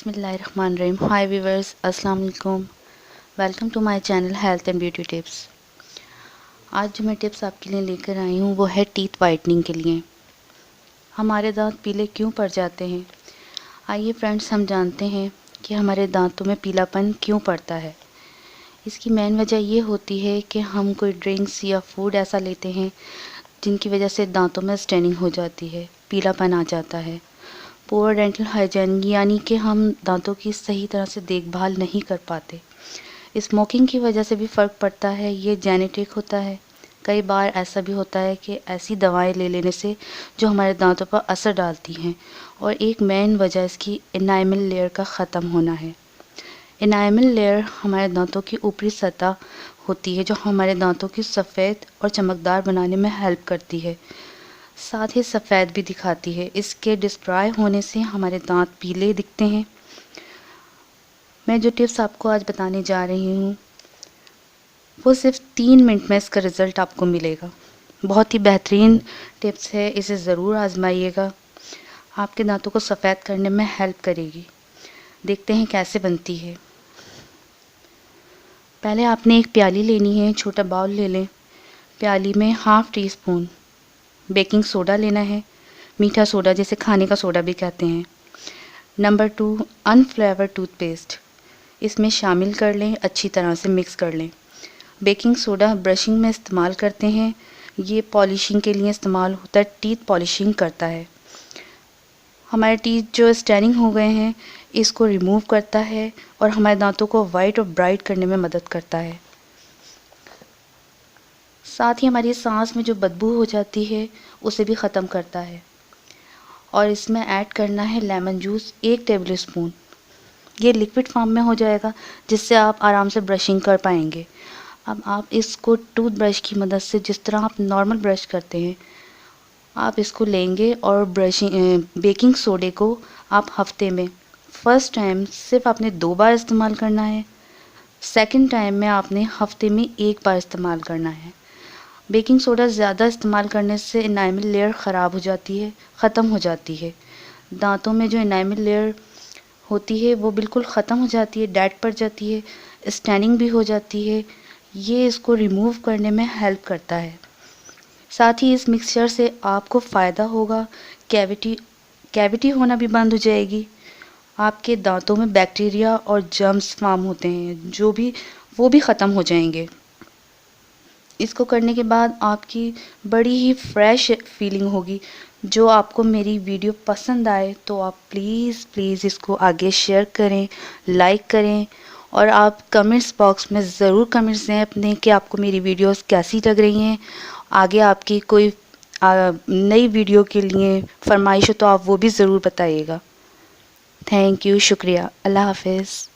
बिस्मिल्लाहिर्रहमानिर्रहीम। हाय व्यूवर्स, अस्सलाम वालेकुम। Welcome to my channel health and beauty tips. आज जो मैं टिप्स आपके लिए लेकर आई हूँ वो है टीथ वाइटनिंग के लिए। हमारे दांत पीले क्यों पड़ जाते हैं? आइए फ्रेंड्स, हम जानते हैं कि हमारे दांतों में पीलापन क्यों पड़ता है। इसकी मेन वजह ये होती है कि हम कोई ड्रिंक्स या फूड ऐसा लेते हैं जिनकी वजह से दांतों में स्टेनिंग हो जाती है, पीलापन आ जाता है। पुअर डेंटल हाइजीन यानी कि हम दांतों की सही तरह से देखभाल नहीं कर पाते। स्मोकिंग की वजह से भी फ़र्क पड़ता है, ये जेनेटिक होता है। कई बार ऐसा भी होता है कि ऐसी दवाएं ले लेने से जो हमारे दांतों पर असर डालती हैं, और एक मेन वजह इसकी इनामल लेयर का ख़त्म होना है। इनामल लेयर हमारे दांतों की ऊपरी सतह होती है जो हमारे दांतों की सफ़ेद और चमकदार बनाने में हेल्प करती है, साथ ही सफ़ेद भी दिखाती है। इसके डिस्ट्रॉय होने से हमारे दांत पीले दिखते हैं। मैं जो टिप्स आपको आज बताने जा रही हूँ वो सिर्फ 3 मिनट में इसका रिज़ल्ट आपको मिलेगा। बहुत ही बेहतरीन टिप्स है, इसे ज़रूर आजमाइएगा। आपके दांतों को सफ़ेद करने में हेल्प करेगी। देखते हैं कैसे बनती है। पहले आपने एक प्याली लेनी है, छोटा बाउल ले लें। प्याली में ½ टी स्पून बेकिंग सोडा लेना है, मीठा सोडा जिसे खाने का सोडा भी कहते हैं। नंबर 2, अनफ्लेवर्ड टूथपेस्ट इसमें शामिल कर लें, अच्छी तरह से मिक्स कर लें। बेकिंग सोडा ब्रशिंग में इस्तेमाल करते हैं, ये पॉलिशिंग के लिए इस्तेमाल होता है, टीथ पॉलिशिंग करता है। हमारे टीथ जो स्टेनिंग हो गए हैं इसको रिमूव करता है और हमारे दांतों को वाइट और ब्राइट करने में मदद करता है। साथ ही हमारी सांस में जो बदबू हो जाती है उसे भी ख़त्म करता है। और इसमें ऐड करना है लेमन जूस 1 टेबल स्पून। ये लिक्विड फॉर्म में हो जाएगा जिससे आप आराम से ब्रशिंग कर पाएंगे। अब आप इसको टूथ ब्रश की मदद से, जिस तरह आप नॉर्मल ब्रश करते हैं, आप इसको लेंगे और बेकिंग सोडे को आप हफ्ते में फर्स्ट टाइम सिर्फ आपने 2 बार इस्तेमाल करना है, सेकंड टाइम में आपने हफ्ते में 1 बार इस्तेमाल करना है। बेकिंग सोडा ज़्यादा इस्तेमाल करने से इनामल लेयर ख़राब हो जाती है, ख़त्म हो जाती है। दांतों में जो इनामल लेयर होती है वो बिल्कुल ख़त्म हो जाती है, डेड पड़ जाती है, स्टेनिंग भी हो जाती है। ये इसको रिमूव करने में हेल्प करता है। साथ ही इस मिक्सचर से आपको फ़ायदा होगा, कैविटी होना भी बंद हो जाएगी। आपके दांतों में बैक्टीरिया और जर्म्स फॉर्म होते हैं वो भी ख़त्म हो जाएंगे। इसको करने के बाद आपकी बड़ी ही फ्रेश फीलिंग होगी। जो आपको मेरी वीडियो पसंद आए तो आप प्लीज़ इसको आगे शेयर करें, लाइक करें, और आप कमेंट्स बॉक्स में ज़रूर कमेंट्स दें अपने कि आपको मेरी वीडियोस कैसी लग रही हैं। आगे आपकी कोई नई वीडियो के लिए फरमाइश हो तो आप वो भी ज़रूर बताइएगा। थैंक यू, शुक्रिया, अल्लाह हाफिज़।